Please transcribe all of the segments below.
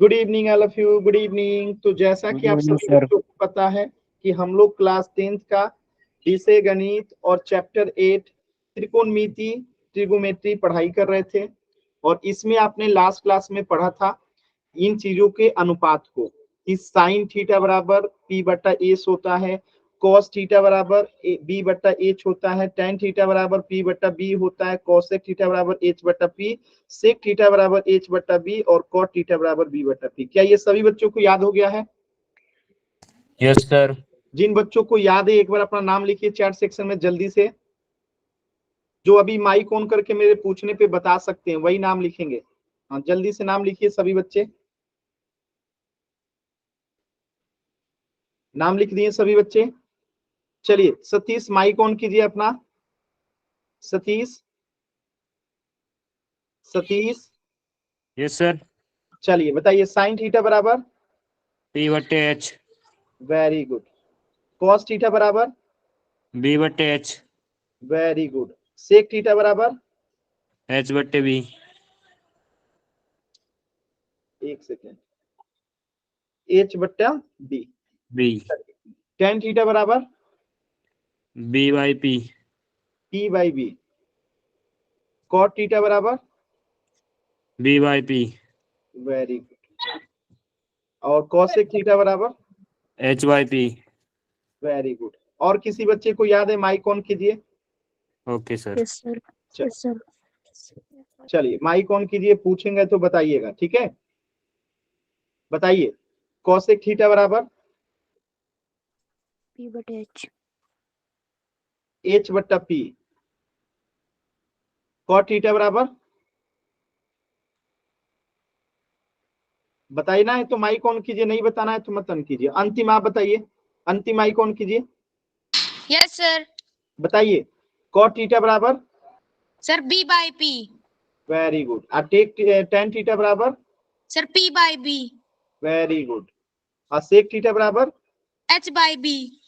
Good evening all of you, good evening. तो जैसा कि आप सभी बच्चों को पता है कि हम लोग क्लास 10th का विषय गणित और चैप्टर 8 त्रिकोणमिति ट्रिगोमेट्री पढ़ाई कर रहे थे, और इसमें आपने लास्ट क्लास में पढ़ा था इन चीजों के अनुपात को, कि साइन थीटा बराबर पी बट्टा एस होता है, कॉस थीटा बराबर बी बट्टा एच होता है, टेन थीटा बराबर पी बट्टा बी होता है, कॉसेक थीटा बराबर एच बट्टा पी, सेक थीटा बराबर एच बट्टा बी, और कॉट थीटा बराबर बी बट्टा पी। क्या ये सभी बच्चों को याद हो गया है? Yes sir. जिन बच्चों को याद है एक बार अपना नाम लिखिए चैट सेक्शन में जल्दी से। जो अभी माइक ऑन करके मेरे पूछने पे बता सकते हैं वही नाम लिखेंगे। हाँ, जल्दी से नाम लिखिए सभी बच्चे। नाम लिख दिए सभी बच्चे? चलिए सतीश माइक ऑन कीजिए अपना। सतीश, सतीश। Yes sir. चलिए बताइए साइन थीटा बराबर पी बट्टे H. Very good. Cos theta बराबर बी बट्टे H. Very good. Sec theta बराबर एच बट्टे बी। एक सेकेंड, एच बट्टा बी। बी। टेन थीटा बराबर B by P. P by B. Cot theta बराबर B by P. Very good. और cosec theta बराबर H by P. Very good. और किसी बच्चे को याद है? माइक ऑन कीजिए। Okay sir. Yes sir, yes sir. चलिए माइक ऑन कीजिए, पूछेंगे तो बताइएगा, ठीक है? बताइए कॉसेक थीटा बराबर पी बटे एच। एच बट्टा पी। कॉट थीटा बराबर बताइए ना है तो माइक ऑन कीजिए, नहीं बताना है तो मत ऑन कीजिए। अंतिम आप बताइए, अंतिम माइक ऑन कीजिए। Yes sir. बताइए कॉट थीटा बराबर sir B by P. Very good. Take tan theta बराबर sir P by B. Very good. Sec theta बराबर H by B.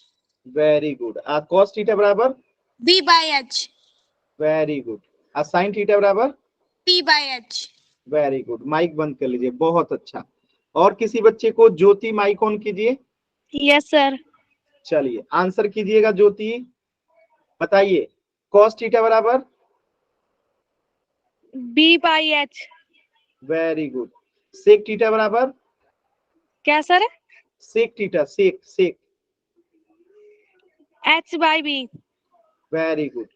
Very good. Cos theta बराबर B by H. Very good. Sine theta बराबर P by H. Very good. Mike बंद कर लीजिए, बहुत अच्छा। और किसी बच्चे को? ज्योति माइक ऑन कीजिए। Yes sir. चलिए आंसर कीजिएगा ज्योति। बताइए कॉस थीटा बराबर B by H. Very good. Sec theta बराबर क्या sir? Sec theta, sec sec H by B. Very good.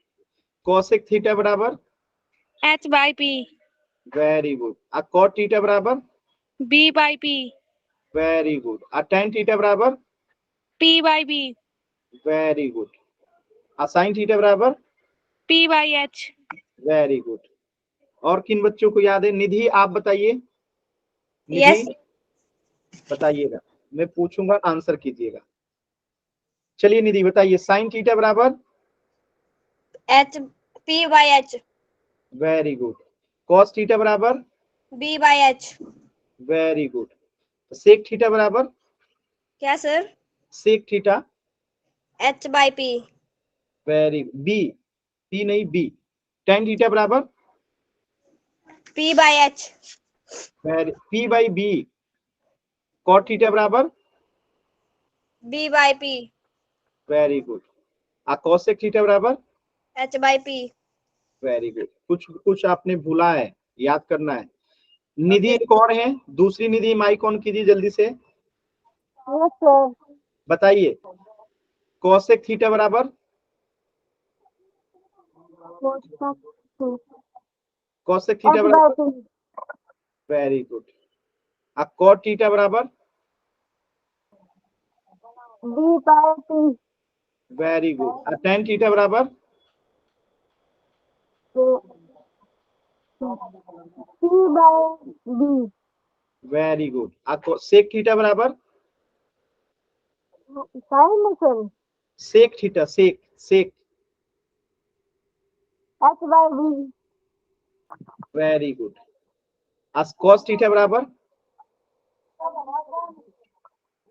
Cosec theta बराबर H by P. Very good. Cot theta बराबर B by P. Very good. Tan theta बराबर P by B. Very good. Sine theta बराबर P by H. Very good. और किन बच्चों को याद है? निधि आप बताइए। निधि यस। बताइएगा, मैं पूछूंगा आंसर कीजिएगा। चलिए निधि बताइए साइन थीटा बराबर H P by H. Very good. Cos theta बराबर B by H. Very good. Sec theta बराबर क्या sir? Sec theta H by P. Very B, P नहीं बी। टेन थीटा बराबर P by H. Very P by B. Cot theta बराबर B by P. Very good. Cosec theta बराबर H by P. Very good. कुछ कुछ आपने भूला है, याद करना है। निधि कौन है? दूसरी निधि माइक ऑन कीजिए जल्दी से। Yes sir. बताइए कॉसेक थीटा बराबर कॉसेक थीटा बराबर वेरी गुड। कॉट थीटा बराबर B by P. Very good. Tan theta बराबर P by B. Very good. Sec theta बराबर साइन में sir sec theta, sec sec H by B. Very good. Cos theta बराबर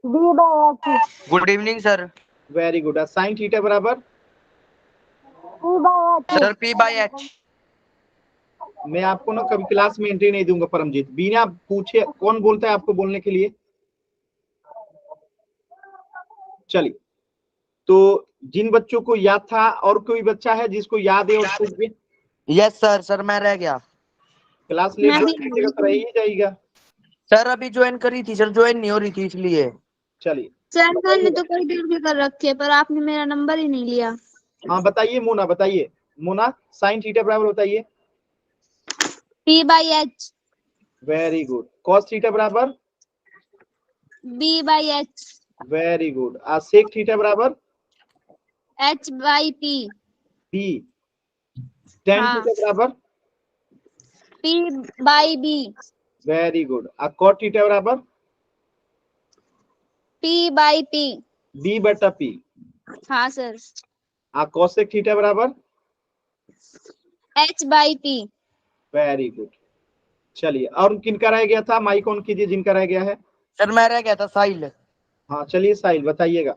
B by H. Good evening sir. Very good. Sine theta बराबर P by H. Sir P by H. मैं आपको ना कभी class में entry नहीं दूंगा परमजीत। बिना पूछे कौन बोलता है आपको बोलने के लिए? चलिए, तो जिन बच्चों को याद था, और कोई बच्चा है जिसको याद है और पूछ दे? Yes sir. सर मैं रह गया। क्लास लेट मैं भी कीजिएगा तो रह ही जाएगा। सर अभी ज्वाइन करी थी सर, ज्वाइन नहीं हो रही थी इसलिए। चलिए सर मैंने तो कई देर की कर रखी है, पर आपने मेरा नंबर ही नहीं लिया। हाँ बताइए मोना, बताइए मोना, साइन थीटा बराबर बताइए। P by H। Very good. Cos theta बराबर? B by H। Very good. Sec theta बराबर? H by P। P. Tan हाँ। थीटा बराबर? P by B। Very good. Cot theta बराबर? P by P। बी बटा P. हाँ sir. Cosec theta बराबर? H by P। Very good. चलिए, और किनका रह गया था? माइक ऑन कीजिए जिनका रह गया है। सर मैं रह गया था साहिल। हाँ चलिए साहिल बताइएगा।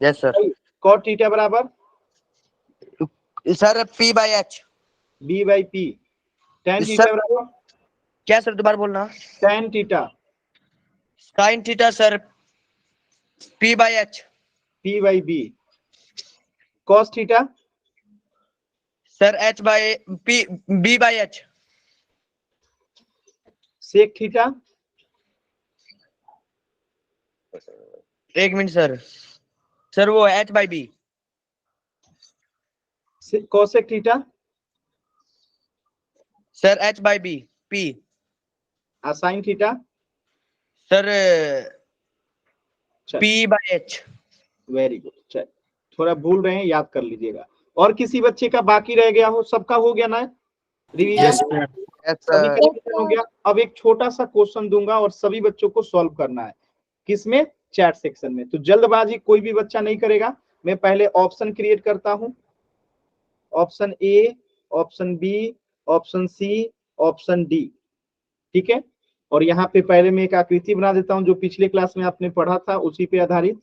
Yes sir. कॉट थीटा बराबर? Sir P by H। B by P. Tan sir theta बराबर? क्या सर, दोबारा बोलना। Tan theta. Sine theta sir P by H। P by B. Cos theta? Sir H by P, B by H। Sec theta? एक minute sir. Sir वो H by B। Cosec theta? Sir H by B, P। Sine theta? Sir चल P by H। Very good. चल, थोड़ा भूल रहे हैं, याद कर लीजिएगा। और किसी बच्चे का बाकी रह गया हो? सबका हो गया ना रिवीजन? Yes sir. यस सभी का सर। रिवीजन हो गया। अब एक छोटा सा क्वेश्चन दूंगा और सभी बच्चों को सॉल्व करना है। किसमें? चैट सेक्शन में। तो जल्दबाजी कोई भी बच्चा नहीं करेगा। मैं पहले ऑप्शन क्रिएट करता हूं। Option A, option B, option C, option D. ठीक है, और यहाँ पे पहले मैं एक आकृति बना देता हूं जो पिछले क्लास में आपने पढ़ा था, उसी पे आधारित।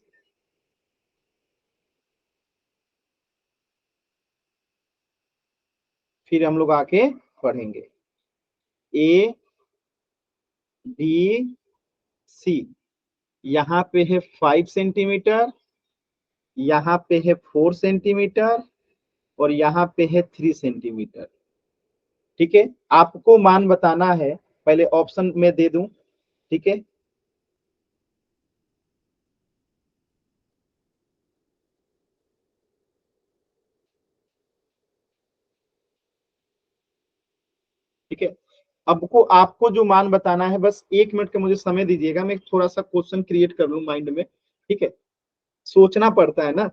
फिर हम लोग आके पढ़ेंगे। ए बी सी, यहाँ पे है 5 सेंटीमीटर, यहाँ पे है 4 सेंटीमीटर, और यहाँ पे है 3 सेंटीमीटर। ठीक है, आपको मान बताना है। पहले ऑप्शन में दे दूं। ठीक है, ठीक है। अब को आपको जो मान बताना है, बस 1 मिनट का मुझे समय दीजिएगा। मैं थोड़ा सा क्वेश्चन क्रिएट कर लूं माइंड में। ठीक है, सोचना पड़ता है ना।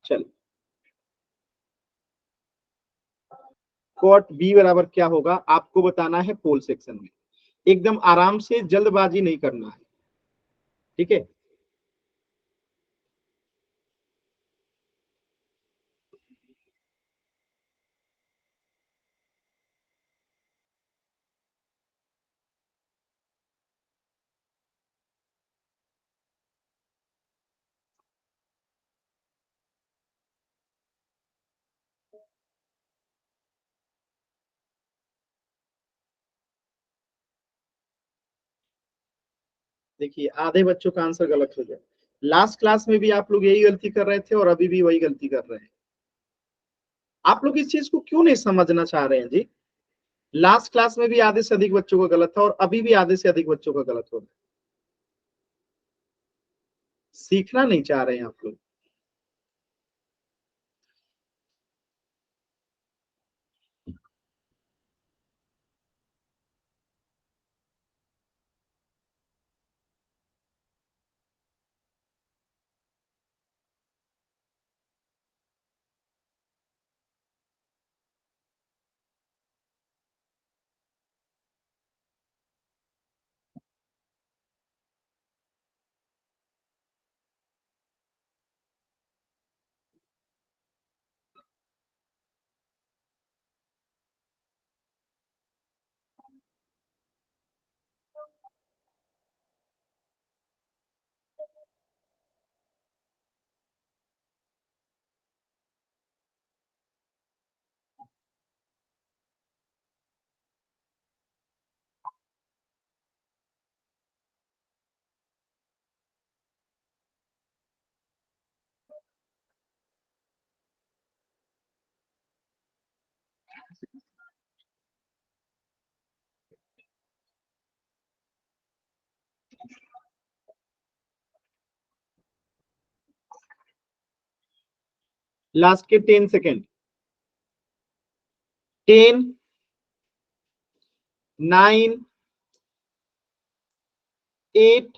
चलिए, कॉट बी बराबर क्या होगा आपको बताना है पोल सेक्शन में। एकदम आराम से, जल्दबाजी नहीं करना है। ठीक है, देखिए आधे बच्चों का आंसर गलत हो गया। लास्ट क्लास में भी आप लोग यही गलती कर रहे थे और अभी भी वही गलती कर रहे हैं। आप लोग इस चीज को क्यों नहीं समझना चाह रहे हैं जी? लास्ट क्लास में भी आधे से अधिक बच्चों का गलत था और अभी भी आधे से अधिक बच्चों का गलत हो रहा है। सीखना नहीं चाह रहे हैं आप लोग। लास्ट के 10 सेकेंड। 10, 9, 8,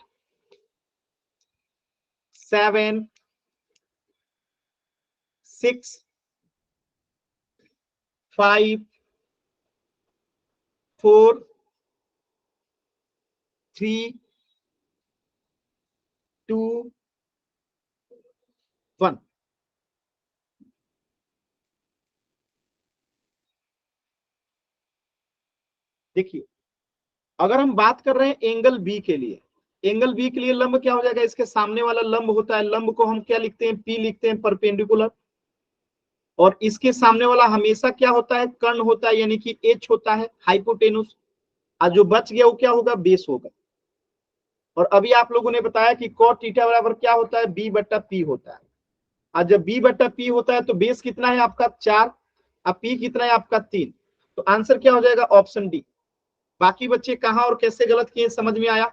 7, 6, 5, 4, 3, 2, 1। देखिए, अगर हम बात कर रहे हैं एंगल बी के लिए, एंगल बी के लिए लंब क्या हो जाएगा, इसके सामने वाला लंब होता है, लंब को हम क्या लिखते हैं, पी लिखते हैं, परपेंडिकुलर। और इसके सामने वाला हमेशा क्या होता है, कर्ण होता है, यानी कि एच होता है, हाइपोटेनुस। और जो बच गया वो क्या होगा, बेस होगा। और अभी आप लोगों ने बताया कि cot थीटा बराबर क्या होता है, b बट्टा p होता है। और जब b बट्टा p होता है तो बेस कितना है आपका 4, अब p कितना है आपका 3। तो आंसर क्या हो जाएगा, ऑप्शन डी। बाकी बच्चे कहां और कैसे गलत किए समझ में आया?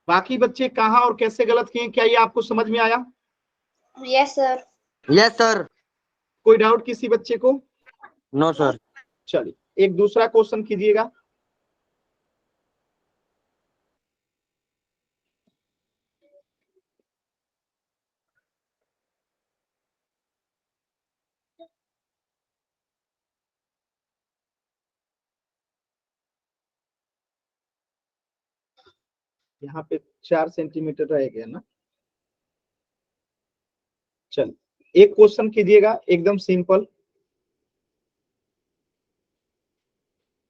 बाकी बच्चे कहां और कैसे गलत किए, क्या ये आपको समझ में आया? Yes sir. Yes sir. कोई डाउट किसी बच्चे को? No sir. चलिए एक दूसरा क्वेश्चन कीजिएगा। यहाँ पे 4 सेंटीमीटर रह गया ना। चल एक क्वेश्चन कीजिएगा एकदम simple.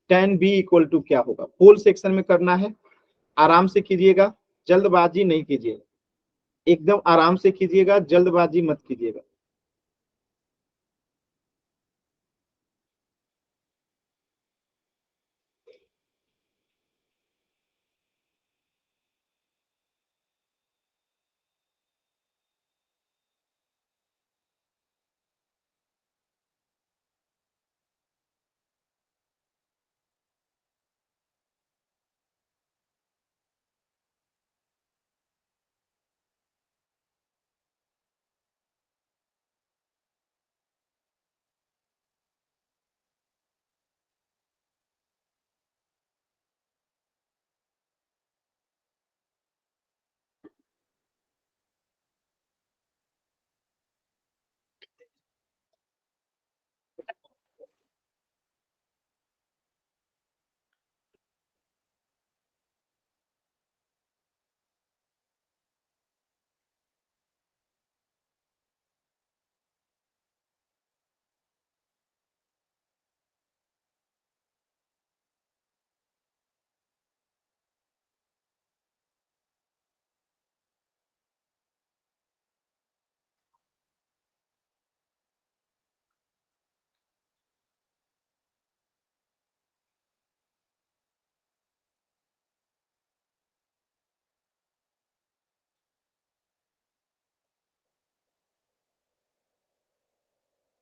tan b equal to क्या होगा, पोल सेक्शन में करना है, आराम से कीजिएगा, जल्दबाजी नहीं कीजिएगा, एकदम आराम से कीजिएगा, जल्दबाजी मत कीजिएगा।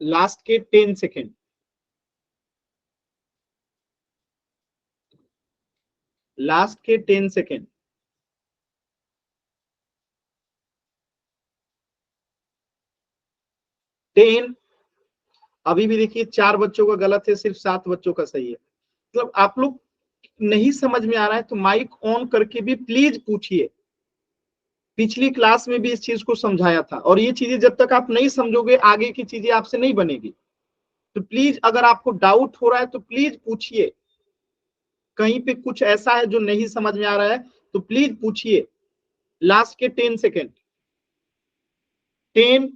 लास्ट के 10 सेकेंड। लास्ट के 10 सेकेंड। 10। अभी भी देखिए 4 बच्चों का गलत है, सिर्फ 7 बच्चों का सही है। मतलब आप लोग नहीं समझ में आ रहा है तो माइक ऑन करके भी प्लीज पूछिए। पिछली क्लास में भी इस चीज को समझाया था, और ये चीजें जब तक आप नहीं समझोगे आगे की चीजें आपसे नहीं बनेगी। तो प्लीज अगर आपको डाउट हो रहा है तो प्लीज पूछिए, कहीं पे कुछ ऐसा है जो नहीं समझ में आ रहा है तो प्लीज पूछिए। लास्ट के 10 सेकेंड। 10,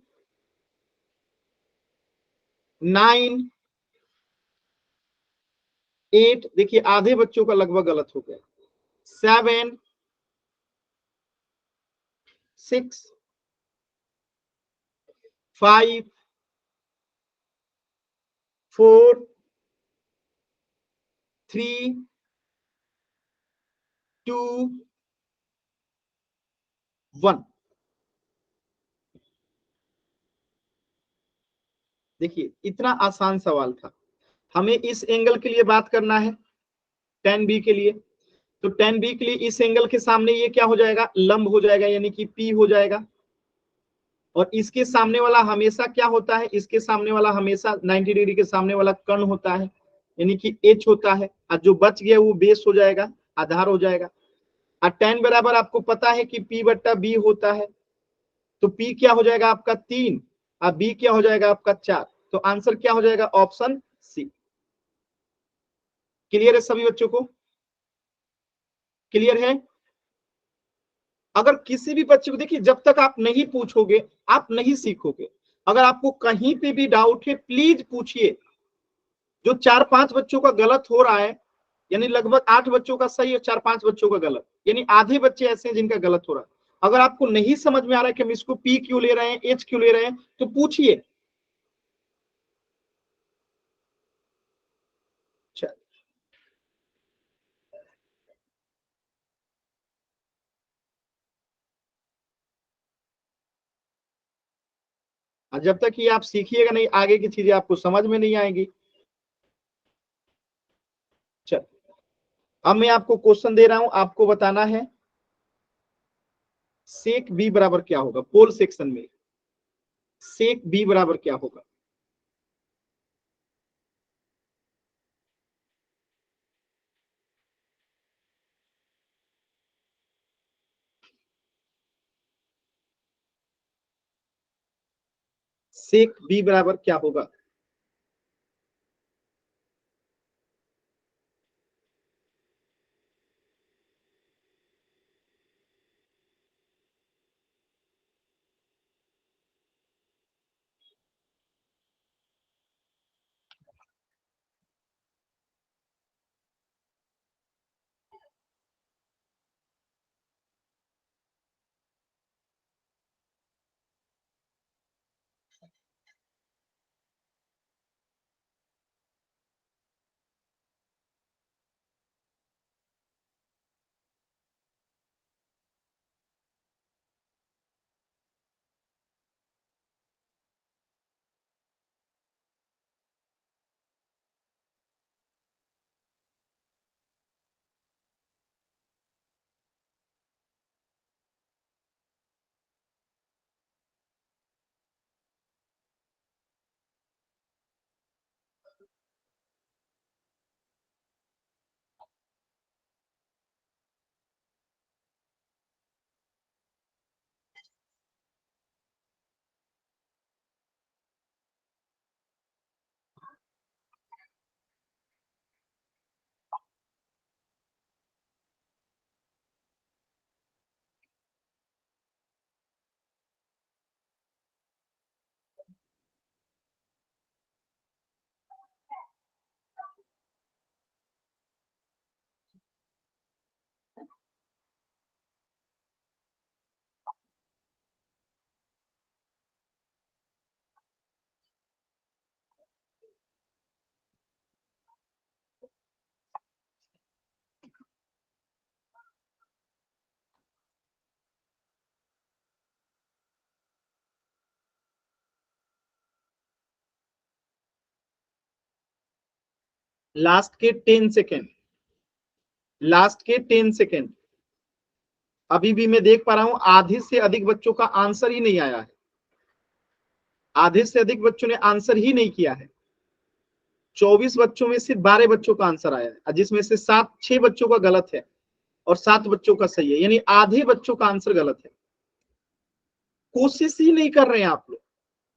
9, 8, देखिए आधे बच्चों का लगभग गलत हो गया। 7, 6, 5, 4, 3, 2, 1। देखिए इतना आसान सवाल था। हमें इस एंगल के लिए बात करना है, tan b के लिए। तो tan b के लिए इस एंगल के सामने ये क्या हो जाएगा, लंब हो जाएगा, यानी कि p हो जाएगा। और इसके सामने वाला हमेशा क्या होता है, इसके सामने वाला हमेशा 90 डिग्री के सामने वाला कर्ण होता है, यानी कि एच होता है, और जो बच गया वो बेस हो जाएगा, आधार हो जाएगा। और tan बराबर आपको पता है कि P बट्टा B होता है, तो P क्या हो जाएगा आपका 3 और B क्या हो जाएगा आपका 4। तो आंसर क्या हो जाएगा, ऑप्शन सी। क्लियर है सभी बच्चों को? क्लियर है? अगर किसी भी बच्चे को, देखिए जब तक आप नहीं पूछोगे आप नहीं सीखोगे। अगर आपको कहीं पे भी डाउट है प्लीज पूछिए। जो 4-5 बच्चों का गलत हो रहा है, यानी लगभग 8 बच्चों का सही और 4-5 बच्चों का गलत, यानी आधे बच्चे ऐसे हैं जिनका गलत हो रहा है। अगर आपको नहीं समझ में आ रहा है कि हम इसको पी क्यों ले रहे हैं, एच क्यों ले रहे हैं, तो पूछिए। और जब तक ये आप सीखिएगा नहीं, आगे की चीजें आपको समझ में नहीं आएंगी। चल, अब मैं आपको क्वेश्चन दे रहा हूं, आपको बताना है सेक बी बराबर क्या होगा। पोल सेक्शन में सेक बी बराबर क्या होगा। सेक बी बराबर क्या होगा। लास्ट के 10 सेकेंड, लास्ट के 10 सेकेंड। अभी भी मैं देख पा रहा हूं आधे से अधिक बच्चों का आंसर ही नहीं आया है, आधे से अधिक बच्चों ने आंसर ही नहीं किया है। 24 बच्चों में सिर्फ 12 बच्चों का आंसर आया है, जिसमें से 6 बच्चों का गलत है और 7 बच्चों का सही है, यानी आधे बच्चों का आंसर गलत है। कोशिश ही नहीं कर रहे हैं आप लोग।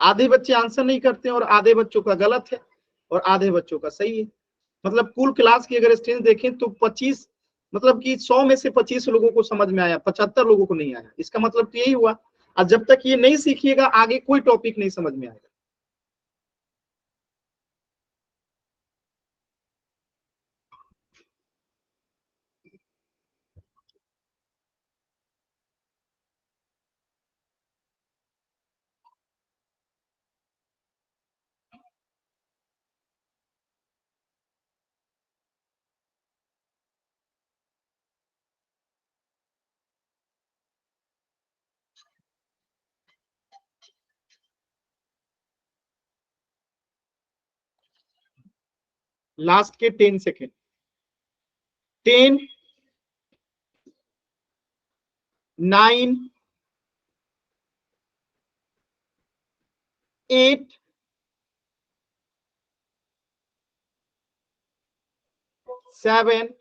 आधे बच्चे आंसर नहीं करते हैं और आधे बच्चों का गलत है और आधे बच्चों का सही है। मतलब कुल क्लास की अगर स्ट्रेंथ देखें तो 25, मतलब कि 100 में से 25 लोगों को समझ में आया, 75 लोगों को नहीं आया। इसका मतलब तो यही हुआ। और जब तक ये नहीं सीखिएगा आगे कोई टॉपिक नहीं समझ में आएगा। लास्ट के 10 सेकेंड, 10, 9, 8 7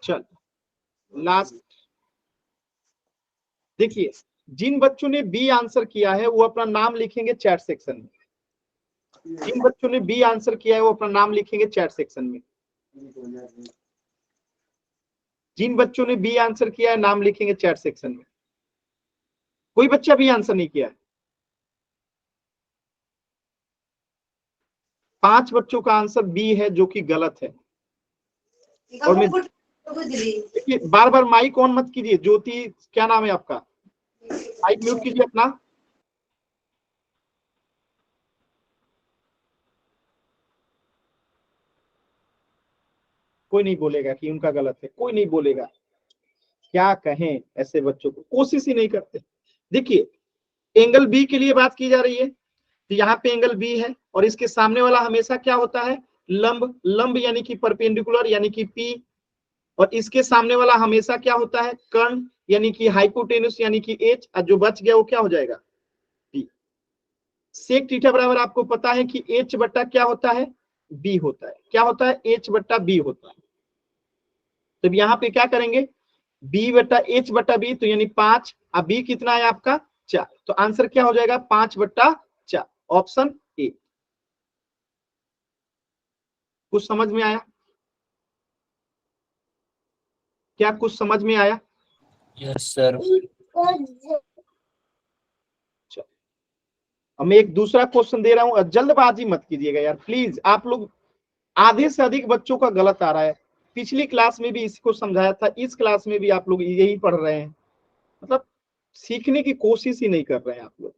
चल लास्ट देखिए, जिन बच्चों ने बी आंसर किया है वो अपना नाम लिखेंगे चैट सेक्शन में। जिन बच्चों ने बी आंसर किया है वो अपना नाम लिखेंगे चैट सेक्शन में। जिन बच्चों ने बी आंसर किया है नाम लिखेंगे चैट सेक्शन में। कोई बच्चा भी आंसर नहीं किया है। 5 बच्चों का आंसर बी है जो कि गलत है। और मैं देखिए, बार बार माइक ऑन मत कीजिए। ज्योति, क्या नाम है आपका? माइक म्यूट कीजिए अपना। कोई नहीं बोलेगा कि उनका गलत है, कोई नहीं बोलेगा। क्या कहें ऐसे बच्चों को, कोशिश ही नहीं करते। देखिए, एंगल बी के लिए बात की जा रही है, तो यहाँ पे एंगल बी है और इसके सामने वाला हमेशा क्या होता है? लंब। लंब यानी कि परपेंडिकुलर यानी कि पी, और इसके सामने वाला हमेशा क्या होता है? कर्ण यानी कि हाइपोटेन्यूस यानी कि एच। और जो बच गया वो क्या हो जाएगा? बी। सेक थीटा बराबर आपको पता है कि एच बट्टा क्या होता है? बी होता है। क्या होता है? एच बट्टा बी होता है। तो यहाँ पे क्या करेंगे? बी बट्टा एच बट्टा बी, तो यानी 5। अब बी कितना है आपका? 4। तो आंसर क्या हो जाएगा? 5 बट्टा 4, ऑप्शन ए। कुछ समझ में आया? क्या कुछ समझ में आया? Yes sir. अब मैं एक दूसरा क्वेश्चन दे रहा हूं, जल्दबाजी मत कीजिएगा यार प्लीज। आप लोग, आधे से अधिक बच्चों का गलत आ रहा है। पिछली क्लास में भी इसको समझाया था, इस क्लास में भी आप लोग यही पढ़ रहे हैं। मतलब सीखने की कोशिश ही नहीं कर रहे हैं आप लोग।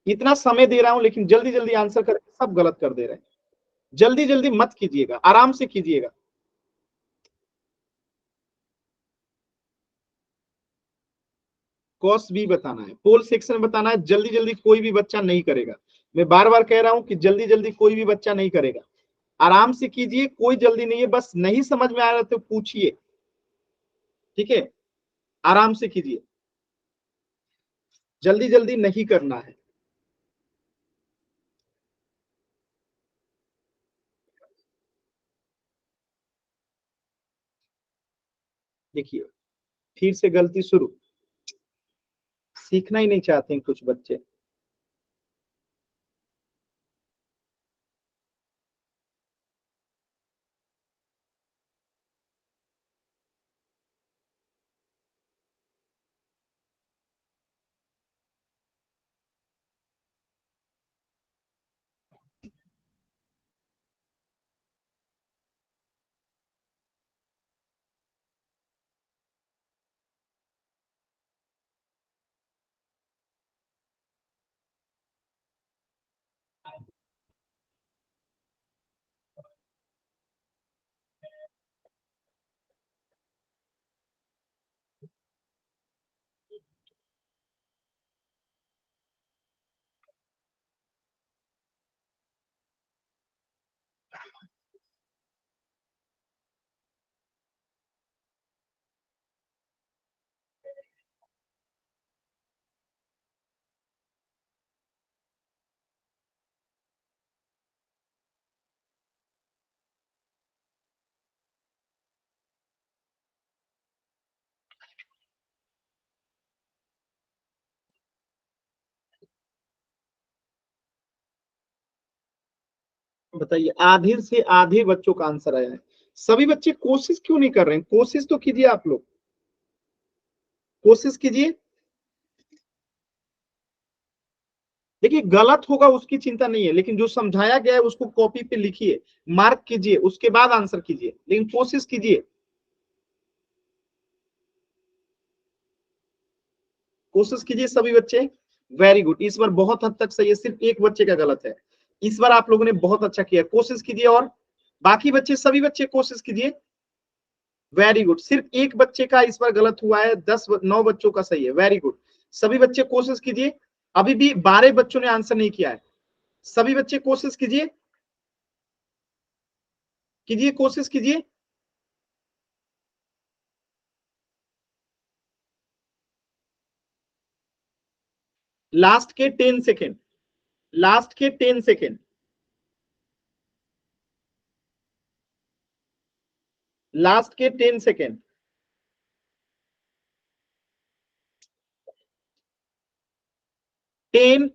इतना समय दे रहा हूं लेकिन जल्दी जल्दी आंसर करके सब गलत कर दे रहे हैं। जल्दी जल्दी मत कीजिएगा, आराम से कीजिएगा। कॉस बी बताना है, पोल सेक्शन बताना है। जल्दी जल्दी कोई भी बच्चा नहीं करेगा। मैं बार बार कह रहा हूं कि जल्दी जल्दी कोई भी बच्चा नहीं करेगा। आराम से कीजिए, कोई जल्दी नहीं है। बस नहीं समझ में आ रहा तो पूछिए, ठीक है? आराम से कीजिए, जल्दी जल्दी नहीं करना है। देखिए, फिर से गलती शुरू। सीखना ही नहीं चाहते हैं कुछ बच्चे। बताइए, आधे से आधे बच्चों का आंसर आया है। सभी बच्चे कोशिश क्यों नहीं कर रहे हैं? कोशिश तो कीजिए आप लोग, कोशिश कीजिए। देखिए, गलत होगा उसकी चिंता नहीं है, लेकिन जो समझाया गया है उसको कॉपी पे लिखिए, मार्क कीजिए, उसके बाद आंसर कीजिए, लेकिन कोशिश कीजिए। कोशिश कीजिए सभी बच्चे। वेरी गुड, इस बार बहुत हद तक सही है, सिर्फ एक बच्चे का गलत है। इस बार आप लोगों ने बहुत अच्छा किया, कोशिश कीजिए। और बाकी बच्चे, सभी बच्चे कोशिश कीजिए। वेरी गुड, सिर्फ एक बच्चे का इस बार गलत हुआ है, 9 बच्चों का सही है। वेरी गुड, सभी बच्चे कोशिश कीजिए। अभी भी 12 बच्चों ने आंसर नहीं किया है। सभी बच्चे कोशिश कीजिए, कोशिश कीजिए। लास्ट के 10 सेकेंड, लास्ट के 10 सेकेंड, लास्ट के 10 सेकेंड। 10,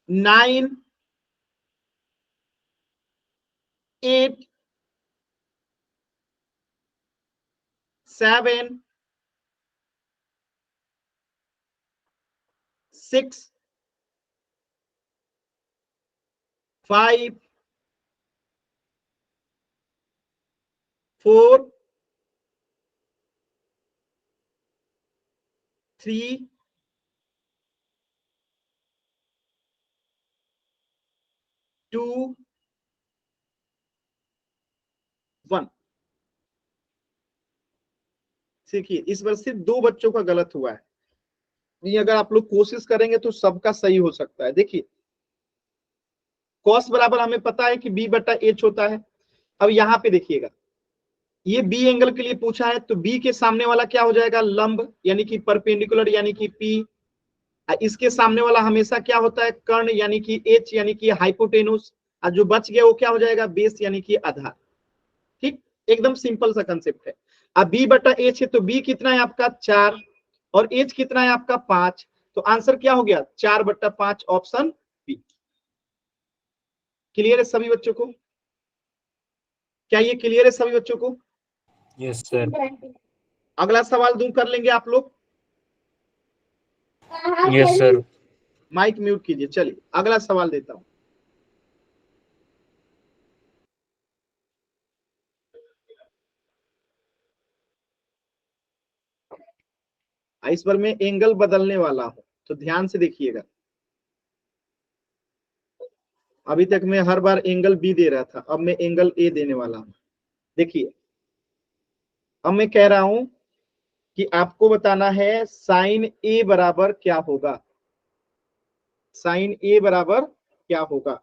9, 8, 7, 6, 5, 4, 3, 2, 1। देखिए इस बार सिर्फ 2 बच्चों का गलत हुआ है। नहीं, अगर आप लोग कोशिश करेंगे तो सबका सही हो सकता है। देखिए कॉस बराबर हमें पता है कि बी बटा एच होता है। अब यहाँ पे देखिएगा, ये बी एंगल के लिए पूछा है, तो बी के सामने वाला क्या हो जाएगा, लंब यानी कि परपेंडिकुलर यानी कि पी। इसके सामने वाला हमेशा क्या होता है, कर्ण यानी कि एच यानी कि हाइपोटेनुस। और जो बच गया वो क्या हो जाएगा, बेस यानी कि आधार। ठीक, एकदम सिंपल सा कंसेप्ट है। अब बी बटा एच है, तो बी कितना है आपका 4 और एच कितना है आपका 5। तो आंसर क्या हो गया, 4/5, ऑप्शन बी। क्लियर है सभी बच्चों को? क्या ये क्लियर है सभी बच्चों को? Yes sir. अगला सवाल दूं, कर लेंगे आप लोग? Yes sir. माइक म्यूट कीजिए। चलिए अगला सवाल देता हूं। इस बार मैं एंगल बदलने वाला हूं, तो ध्यान से देखिएगा। अभी तक मैं हर बार एंगल बी दे रहा था, अब मैं एंगल ए देने वाला हूं। देखिए अब मैं कह रहा हूं कि आपको बताना है साइन ए बराबर क्या होगा। साइन ए बराबर क्या होगा?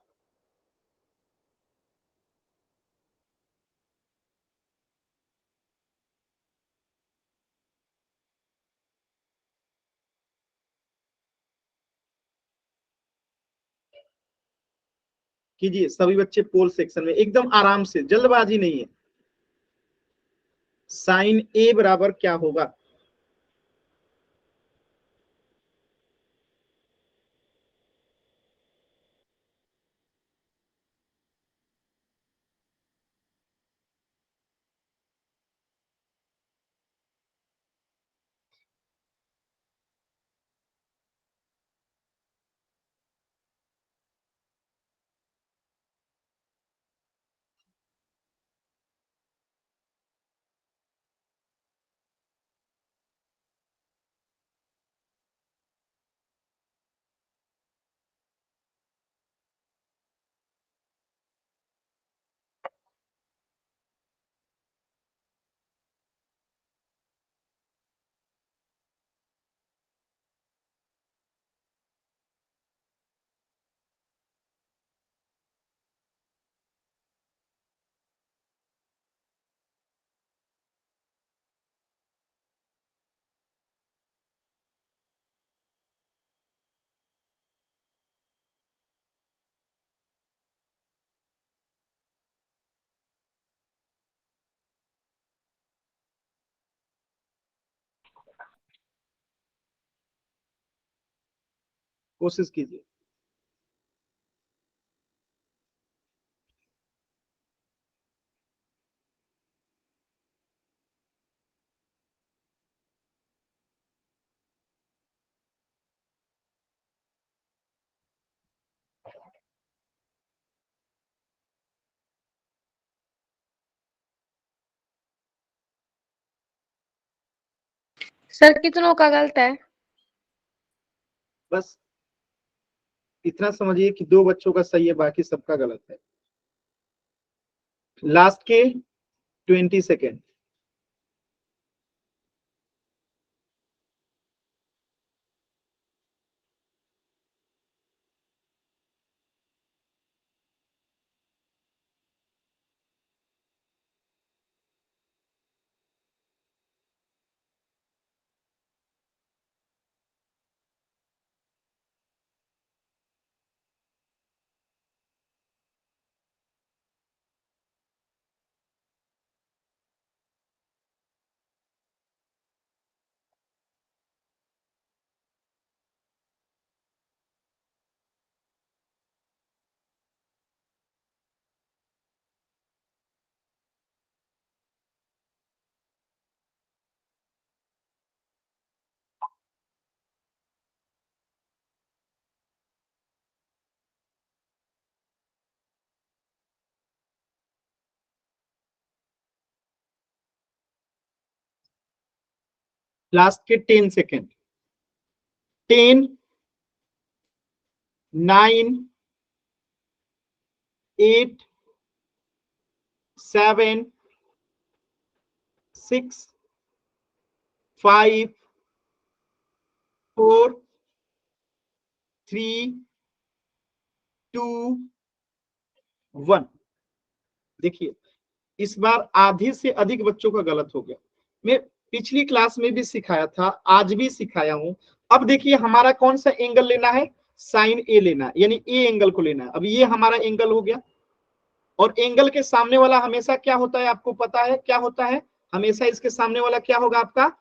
कीजिए सभी बच्चे पोल सेक्शन में, एकदम आराम से, जल्दबाजी नहीं है। साइन ए बराबर क्या होगा? कोशिश कीजिए। सर कितनों का गलत है? बस इतना समझिए कि 2 बच्चों का सही है, बाकी सबका गलत है। लास्ट के 20 सेकेंड। लास्ट के 10 सेकेंड। 10, 9, 8, 7, 6, 5, 4, 3, 2, 1। देखिए इस बार आधे से अधिक बच्चों का गलत हो गया। मैं पिछली क्लास में भी सिखाया था, आज भी सिखाया हूं। अब देखिए हमारा कौन सा एंगल लेना है, साइन ए लेना है, यानी ए एंगल को लेना है। अब ये हमारा एंगल हो गया, और एंगल के सामने वाला हमेशा क्या होता है, आपको पता है क्या होता है, हमेशा इसके सामने वाला क्या होगा, आपका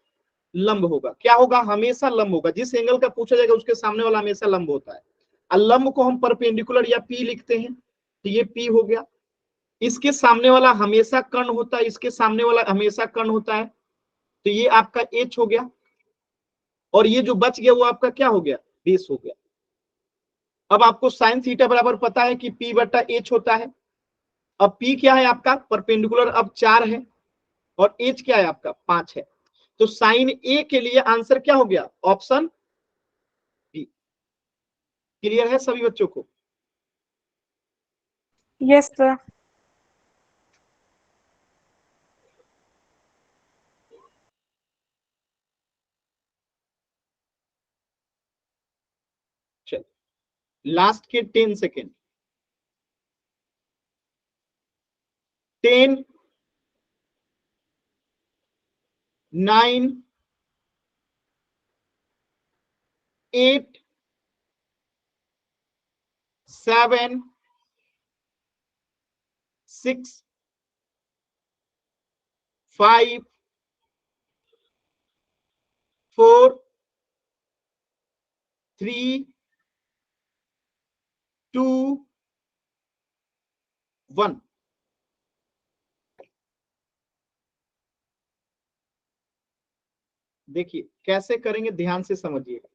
लंब होगा। क्या होगा, हमेशा लंब होगा। जिस एंगल का पूछा जाएगा उसके सामने वाला हमेशा लंब होता है। और लंब को हम परपेंडिकुलर या पी लिखते हैं, तो ये पी हो गया। इसके सामने वाला हमेशा कर्ण होता है, इसके सामने वाला हमेशा कर्ण होता है, तो ये आपका एच हो गया। और ये जो बच गया वो आपका क्या हो गया, बेस हो गया। अब आपको साइन थीटा बराबर पता है कि पी बटा एच होता है। अब पी क्या है आपका, परपेंडिकुलर अब 4 है, और एच क्या है आपका 5 है। तो साइन ए के लिए आंसर क्या हो गया, ऑप्शन बी। क्लियर है सभी बच्चों को? Yes sir. चल लास्ट के 10 सेकेंड। 10, 9, 8, 7, 6, 5, 4, 3, 2, 1। देखिए कैसे करेंगे, ध्यान से समझिएगा।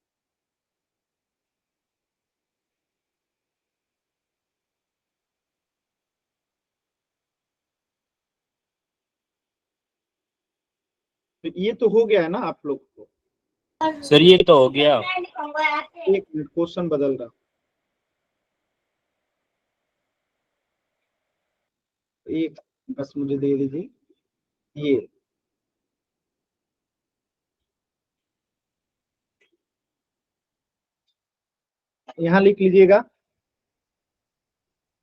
तो ये तो हो गया है ना आप लोग को। सर ये तो हो गया। एक मिनट, क्वेश्चन बदल रहा। एक बस मुझे दे दीजिए। ये यहां लिख लीजिएगा,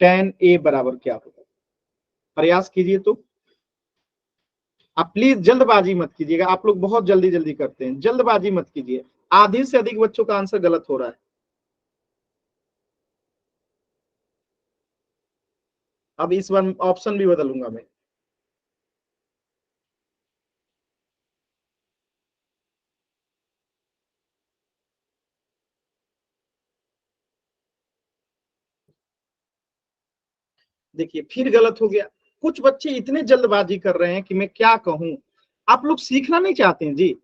tan ए बराबर क्या होगा। प्रयास कीजिए। तो आप प्लीज जल्दबाजी मत कीजिएगा, आप लोग बहुत जल्दी जल्दी करते हैं, जल्दबाजी मत कीजिए। आधे से अधिक बच्चों का आंसर गलत हो रहा है। अब इस बार ऑप्शन भी बदलूंगा मैं। देखिए फिर गलत हो गया। कुछ बच्चे इतने जल्दबाजी कर रहे हैं कि मैं क्या कहूं। आप लोग सीखना नहीं चाहते हैं जी।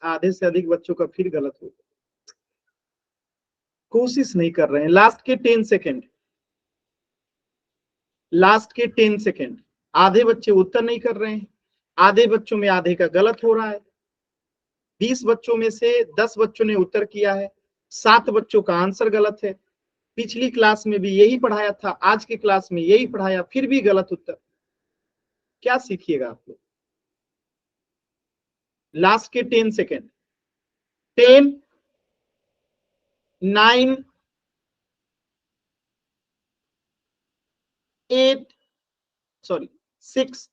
आधे से अधिक बच्चों का फिर गलत हो गया, कोशिश नहीं कर रहे हैं। लास्ट के 10 सेकेंड, लास्ट के 10 सेकेंड। आधे बच्चे उत्तर नहीं कर रहे हैं, आधे बच्चों में आधे का गलत हो रहा है। 20 बच्चों में से 10 बच्चों ने उत्तर किया है, 7 बच्चों का आंसर गलत है। पिछली क्लास में भी यही पढ़ाया था, आज की क्लास में यही पढ़ाया, फिर भी गलत उत्तर। क्या सीखिएगा आप लोग? लास्ट के 10 सेकेंड। 10, 9, 8, सॉरी 6,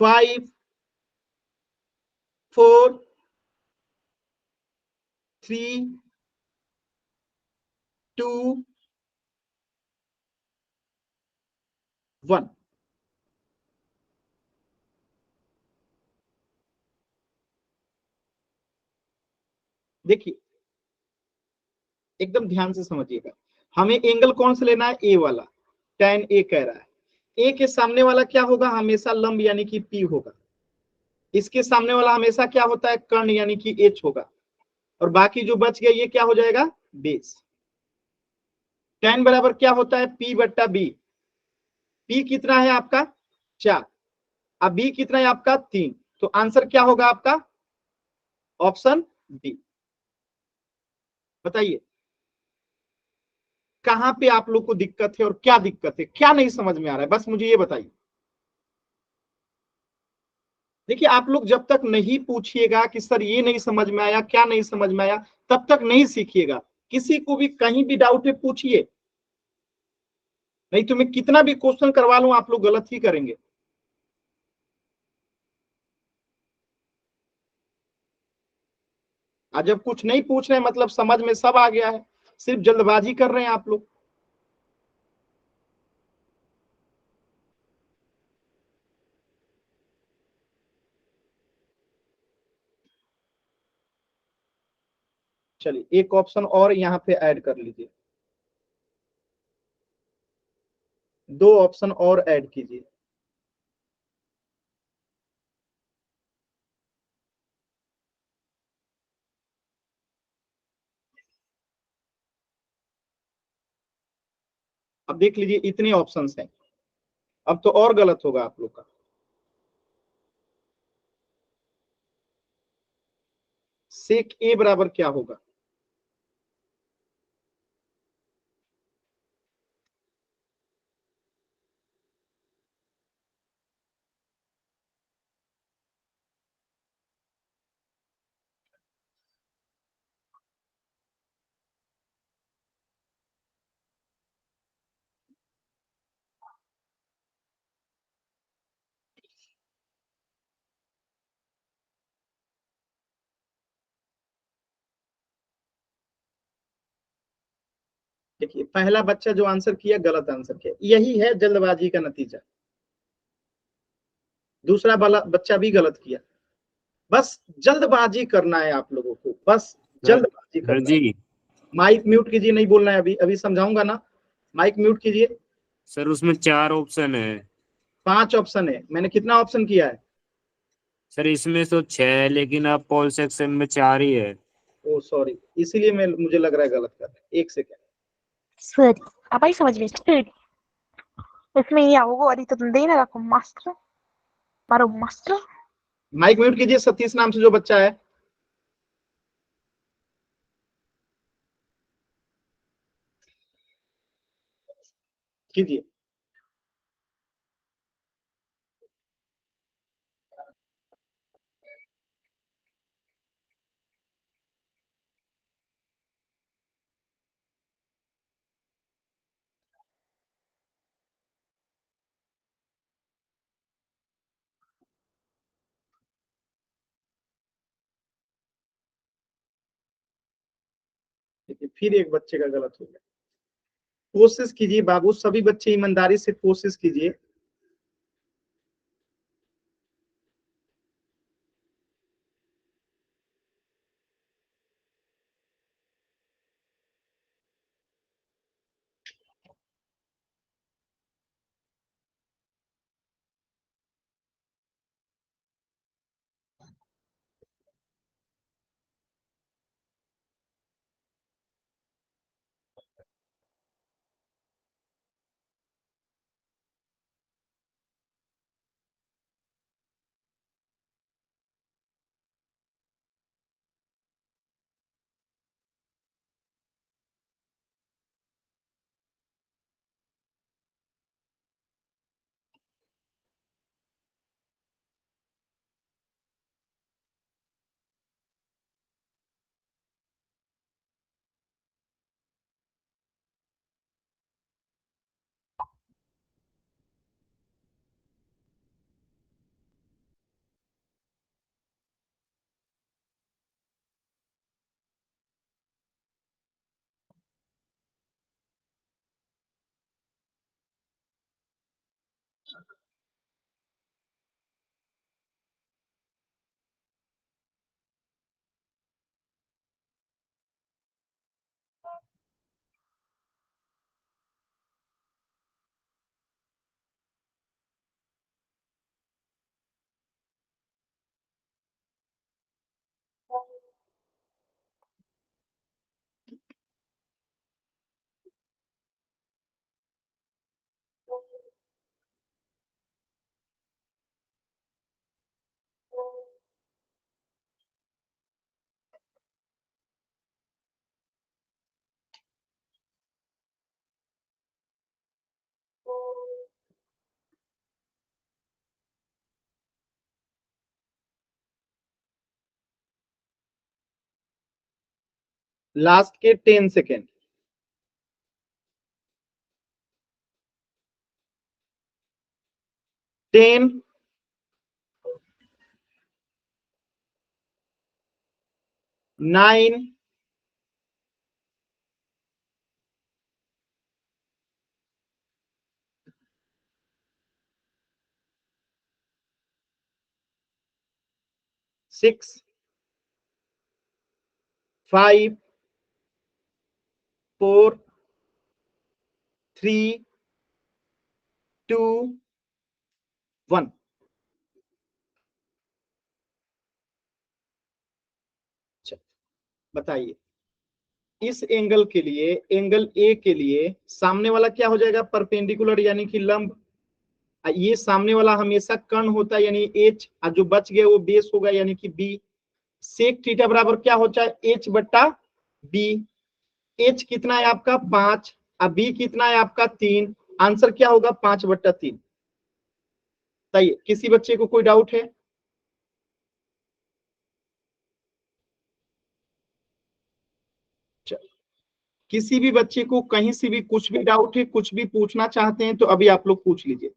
5, 4, 3, 2, 1। देखिए एकदम ध्यान से समझिएगा, हमें एंगल कौन सा लेना है? ए वाला, tan ए कह रहा है। ए के सामने वाला क्या होगा? हमेशा लंब यानी कि पी होगा। इसके सामने वाला हमेशा क्या होता है? कर्ण यानी कि एच होगा। और बाकी जो बच गया ये क्या हो जाएगा? बेस। tan बराबर क्या होता है? पी बट्टा बी। पी कितना है आपका? 4। अब बी कितना है आपका? 3। तो आंसर क्या होगा आपका? Option D. बताइए कहां पे आप लोग को दिक्कत है और क्या दिक्कत है, क्या नहीं समझ में आ रहा है, बस मुझे ये बताइए। देखिए आप लोग जब तक नहीं पूछिएगा कि सर ये नहीं समझ में आया, क्या नहीं समझ में आया, तब तक नहीं सीखिएगा। किसी को भी कहीं भी डाउट है पूछिए, नहीं तो मैं कितना भी क्वेश्चन करवा लूं आप लोग गलत ही करेंगे। आज जब कुछ नहीं पूछ रहे मतलब समझ में सब आ गया है, सिर्फ जल्दबाजी कर रहे हैं आप लोग। चलिए एक ऑप्शन और यहाँ पे ऐड कर लीजिए, 2 ऑप्शन और ऐड कीजिए। अब देख लीजिए इतने ऑप्शंस हैं, अब तो और गलत होगा आप लोग का। सेक ए बराबर क्या होगा? देखिए पहला बच्चा जो आंसर किया गलत आंसर किया, यही है जल्दबाजी का नतीजा। दूसरा वाला बच्चा भी गलत किया। बस जल्दबाजी करना है आप लोगों को, बस जल्दबाजी सर करना है। जी, माइक म्यूट कीजिए, नहीं बोलना है अभी, अभी समझाऊंगा ना। माइक म्यूट कीजिए। सर उसमें 4 ऑप्शन है। 5 ऑप्शन है, मैंने कितना ऑप्शन किया है? सर इसमें तो 6 है, लेकिन आप पोल सेक्शन में 4 ही है। ओ सॉरी, इसीलिए मैं मुझे लग रहा है गलत कर रहे हैं। एक सेकेंड। सर आप आई समझ में सर इसमें ये आओगे और तो तुम देना रखो मास्टर मारो मास्टर माइक म्यूट कीजिए, सतीश नाम से जो बच्चा है। कीजिए। देखिए फिर एक बच्चे का गलत हो गया। कोशिश कीजिए बाबू, सभी बच्चे ईमानदारी से कोशिश कीजिए। लास्ट के 10 सेकेंड। टेन, 9, 6, 5, 4, 3, 2, 1। बताइए इस एंगल के लिए, एंगल ए के लिए सामने वाला क्या हो जाएगा? परपेंडिकुलर यानी कि लंब। ये सामने वाला हमेशा कर्ण होता है यानी एच, और जो बच गया वो बेस होगा यानी कि बी। सेक थीटा बराबर क्या होता है? एच बट्टा बी। एच कितना है आपका? 5, और बी कितना है आपका? 3। आंसर क्या होगा? 5/3। सही। किसी बच्चे को कोई डाउट है? किसी भी बच्चे को कहीं से भी कुछ भी डाउट है, कुछ भी पूछना चाहते हैं तो अभी आप लोग पूछ लीजिए।